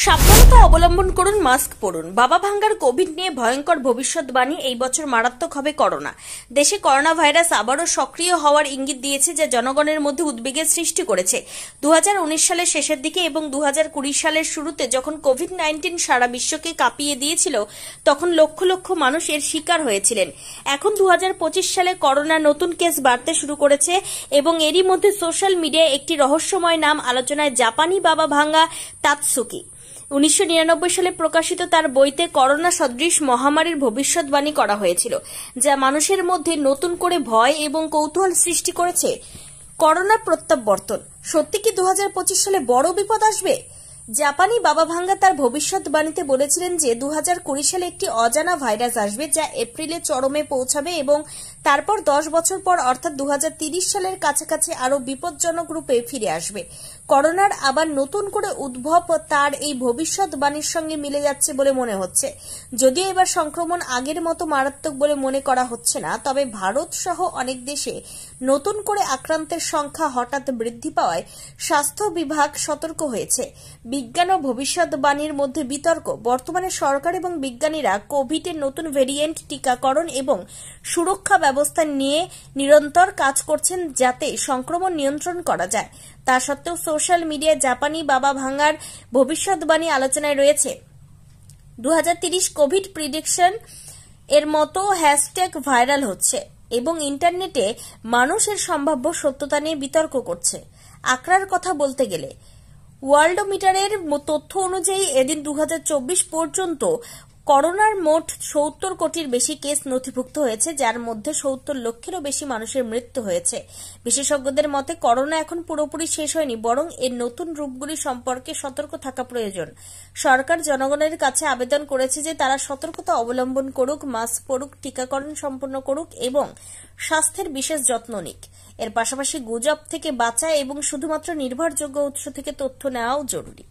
সাবধানতা অবলম্বন করুন, মাস্ক পরুন। বাবা ভাঙ্গার কোভিড নিয়ে ভয়ঙ্কর ভবিষ্যৎবাণী। এই বছর মারাত্মক হবে করোনা। দেশে করোনা ভাইরাস আবারও সক্রিয় হওয়ার ইঙ্গিত দিয়েছে, যা জনগণের মধ্যে উদ্বেগের সৃষ্টি করেছে। 2019 সালের শেষের দিকে এবং 2020 সালের শুরুতে যখন কোভিড-19 সারা বিশ্বকে কাঁপিয়ে দিয়েছিল, তখন লক্ষ লক্ষ মানুষ এর শিকার হয়েছিলেন। এখন 2025 সালে করোনা নতুন কেস বাড়তে শুরু করেছে এবং এরই মধ্যে সোশ্যাল মিডিয়ায় একটি রহস্যময় নাম আলোচনায়, জাপানি বাবা ভাঙ্গা তাতসুকি। 1999 সালে প্রকাশিত তার বইতে করোনা সদৃশ মহামারীর ভবিষ্যৎবাণী করা হয়েছিল, যা মানুষের মধ্যে নতুন করে ভয় এবং কৌতূহল সৃষ্টি করেছে। করোনা প্রত্যাবর্তন সত্যি কি 2025 সালে বড় বিপদ আসবে? জাপানি বাবা ভাঙ্গা তার ভবিষ্যৎবাণীতে বলেছিলেন যে 2020 সালে একটি অজানা ভাইরাস আসবে, যা এপ্রিলে চরমে পৌঁছাবে এবং তারপর 10 বছর পর অর্থাৎ 2030 সালের কাছাকাছি আরো বিপজ্জনক রূপে ফিরে আসবে। করোনার আবার নতুন করে উদ্ভব তার এই ভবিষ্যৎবাণীর সঙ্গে মিলে যাচ্ছে বলে মনে হচ্ছে। যদিও এবার সংক্রমণ আগের মতো মারাত্মক বলে মনে করা হচ্ছে না, তবে ভারত সহ অনেক দেশে নতুন করে আক্রান্তের সংখ্যা হঠাৎ বৃদ্ধি পাওয়ায় স্বাস্থ্য বিভাগ সতর্ক হয়েছে। বিজ্ঞান ও ভবিষ্যৎবাণীর মধ্যে বিতর্ক। বর্তমানে সরকার এবং বিজ্ঞানীরা কোভিডের নতুন ভেরিয়েন্ট, টিকাকরণ এবং সুরক্ষা ব্যবস্থা নিয়ে নিরন্তর কাজ করছেন, যাতে সংক্রমণ নিয়ন্ত্রণ করা যায়। তা সত্ত্বেও সোশ্যাল মিডিয়ায় জাপানি বাবা ভাঙ্গার ভবিষ্যৎবাণী আলোচনায় রয়েছে। 2030 কোভিড প্রিডিকশন এর মতো হ্যাশট্যাগ ভাইরাল হচ্ছে এবং ইন্টারনেটে মানুষ এর সম্ভাব্য সত্যতা নিয়ে বিতর্ক করছে। আঁকড়ার কথা বলতে গেলে ওয়ার্ল্ডোমিটারের তথ্য অনুযায়ী এদিন 2024 পর্যন্ত করোনার মোট 70 কোটির বেশি কেস নথিভুক্ত হয়েছে, যার মধ্যে 70 লক্ষেরও বেশি মানুষের মৃত্যু হয়েছে। বিশেষজ্ঞদের মতে করোনা এখন পুরোপুরি শেষ হয়নি, বরং এর নতুন রূপগুলি সম্পর্কে সতর্ক থাকা প্রয়োজন। সরকার জনগণের কাছে আবেদন করেছে যে তারা সতর্কতা অবলম্বন করুক, মাস্ক পরুক, টিকাকরণ সম্পন্ন করুক এবং স্বাস্থ্যের বিশেষ যত্ন নিক। এর পাশাপাশি গুজব থেকে বাঁচা এবং শুধুমাত্র নির্ভরযোগ্য উৎস থেকে তথ্য নেওয়াও জরুরি।